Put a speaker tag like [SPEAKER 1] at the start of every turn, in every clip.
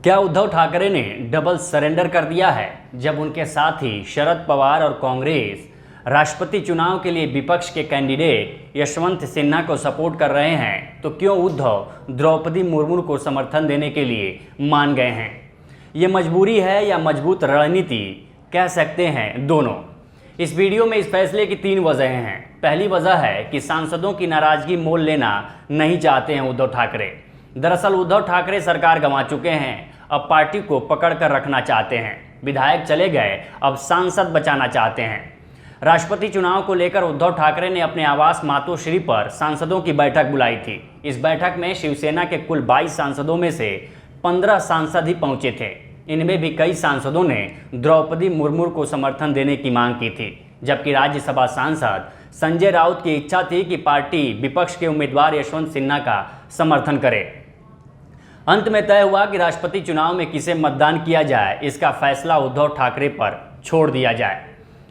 [SPEAKER 1] क्या उद्धव ठाकरे ने double surrender कर दिया है? जब उनके साथी शरद पवार और कांग्रेस राष्ट्रपति चुनाव के लिए विपक्ष के कैंडिडेट यशवंत सिन्हा को सपोर्ट कर रहे हैं, तो क्यों उद्धव द्रौपदी मुर्मू को समर्थन देने के लिए मान गए हैं? ये मजबूरी है या मजबूत रणनीति? कह सकते हैं दोनों। इस वीडियो में इस फैसले की 3 वजहें हैं। पहली वजह है कि सांसदों की नाराजगी मोल लेना नहीं चाहते हैं उद्धव ठाकरे। दरअसल उद्धव ठाकरे सरकार गंवा चुके हैं, अब पार्टी को पकड़ कर रखना चाहते हैं। विधायक चले गए, अब सांसद बचाना चाहते हैं। राष्ट्रपति चुनाव को लेकर उद्धव ठाकरे ने अपने आवास मातोश्री पर सांसदों की बैठक बुलाई थी। इस बैठक में शिवसेना के कुल 22 सांसदों में से 15 सांसद ही पहुंचे थे। इनमें भी कई सांसदों ने द्रौपदी मुर्मू को समर्थन देने की मांग की थी, जबकि राज्यसभा सांसद संजय राउत की इच्छा थी कि पार्टी विपक्ष के उम्मीदवार यशवंत सिन्हा का समर्थन करे। अंत में तय हुआ कि राष्ट्रपति चुनाव में किसे मतदान किया जाए, इसका फैसला उद्धव ठाकरे पर छोड़ दिया जाए।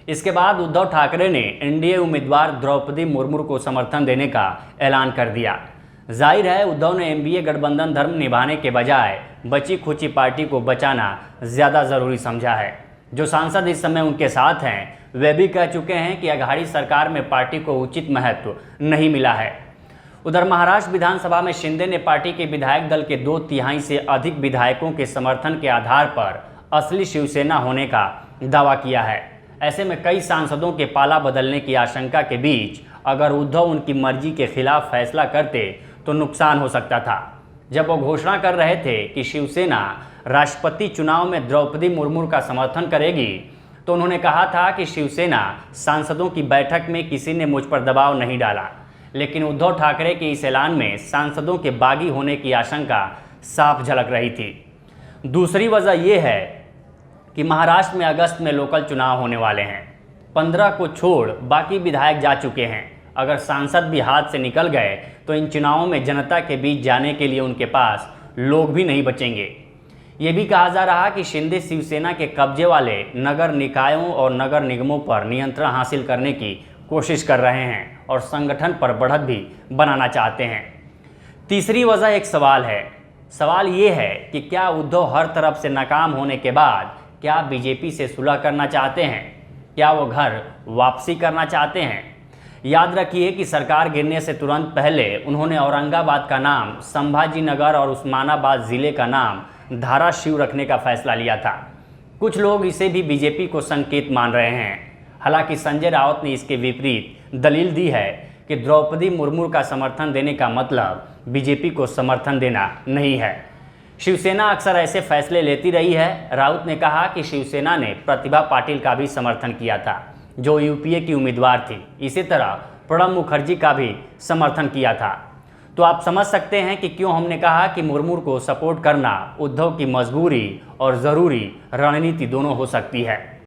[SPEAKER 1] इसके बाद उद्धव ठाकरे ने एनडीए उम्मीदवार द्रौपदी मुर्मू को समर्थन देने का ऐलान कर दिया। जाहिर है उद्धव ने एनडीए गठबंधन धर्म निभाने के बजाय बची खुची पार्टी को बचाना ज़्यादा ज़रूरी समझा है। जो सांसद इस समय उनके साथ हैं वे भी कह चुके हैं कि अघाड़ी सरकार में पार्टी को उचित महत्व नहीं मिला है। उधर महाराष्ट्र विधानसभा में शिंदे ने पार्टी के विधायक दल के 2/3 से अधिक विधायकों के समर्थन के आधार पर असली शिवसेना होने का दावा किया है। ऐसे में कई सांसदों के पाला बदलने की आशंका के बीच अगर उद्धव उनकी मर्जी के खिलाफ फैसला करते तो नुकसान हो सकता था। जब वो घोषणा कर रहे थे कि शिवसेना राष्ट्रपति चुनाव में द्रौपदी मुर्मू का समर्थन करेगी, तो उन्होंने कहा था कि शिवसेना सांसदों की बैठक में किसी ने मुझ पर दबाव नहीं डाला। लेकिन उद्धव ठाकरे के इस ऐलान में सांसदों के बागी होने की आशंका साफ झलक रही थी। दूसरी वजह यह है कि महाराष्ट्र में अगस्त में लोकल चुनाव होने वाले हैं। 15 को छोड़ बाकी विधायक जा चुके हैं। अगर सांसद भी हाथ से निकल गए तो इन चुनावों में जनता के बीच जाने के लिए उनके पास लोग भी नहीं बचेंगे। ये भी कहा जा रहा कि शिंदे शिवसेना के कब्जे वाले नगर निकायों और नगर निगमों पर नियंत्रण हासिल करने की कोशिश कर रहे हैं और संगठन पर बढ़त भी बनाना चाहते हैं। तीसरी वजह एक सवाल है। सवाल ये है कि क्या उद्धव हर तरफ से नाकाम होने के बाद क्या बीजेपी से सुलह करना चाहते हैं? क्या वो घर वापसी करना चाहते हैं? याद रखिए कि सरकार गिरने से तुरंत पहले उन्होंने औरंगाबाद का नाम संभाजी नगर और उस्मानाबाद ज़िले का नाम धाराशिव रखने का फैसला लिया था। कुछ लोग इसे भी बीजेपी को संकेत मान रहे हैं। हालांकि संजय राउत ने इसके विपरीत दलील दी है कि द्रौपदी मुर्मू का समर्थन देने का मतलब बीजेपी को समर्थन देना नहीं है। शिवसेना अक्सर ऐसे फैसले लेती रही है। राउत ने कहा कि शिवसेना ने प्रतिभा पाटिल का भी समर्थन किया था, जो यूपीए की उम्मीदवार थी। इसी तरह प्रणब मुखर्जी का भी समर्थन किया था। तो आप समझ सकते हैं कि क्यों हमने कहा कि मुर्मू को सपोर्ट करना उद्धव की मजबूरी और ज़रूरी रणनीति दोनों हो सकती है।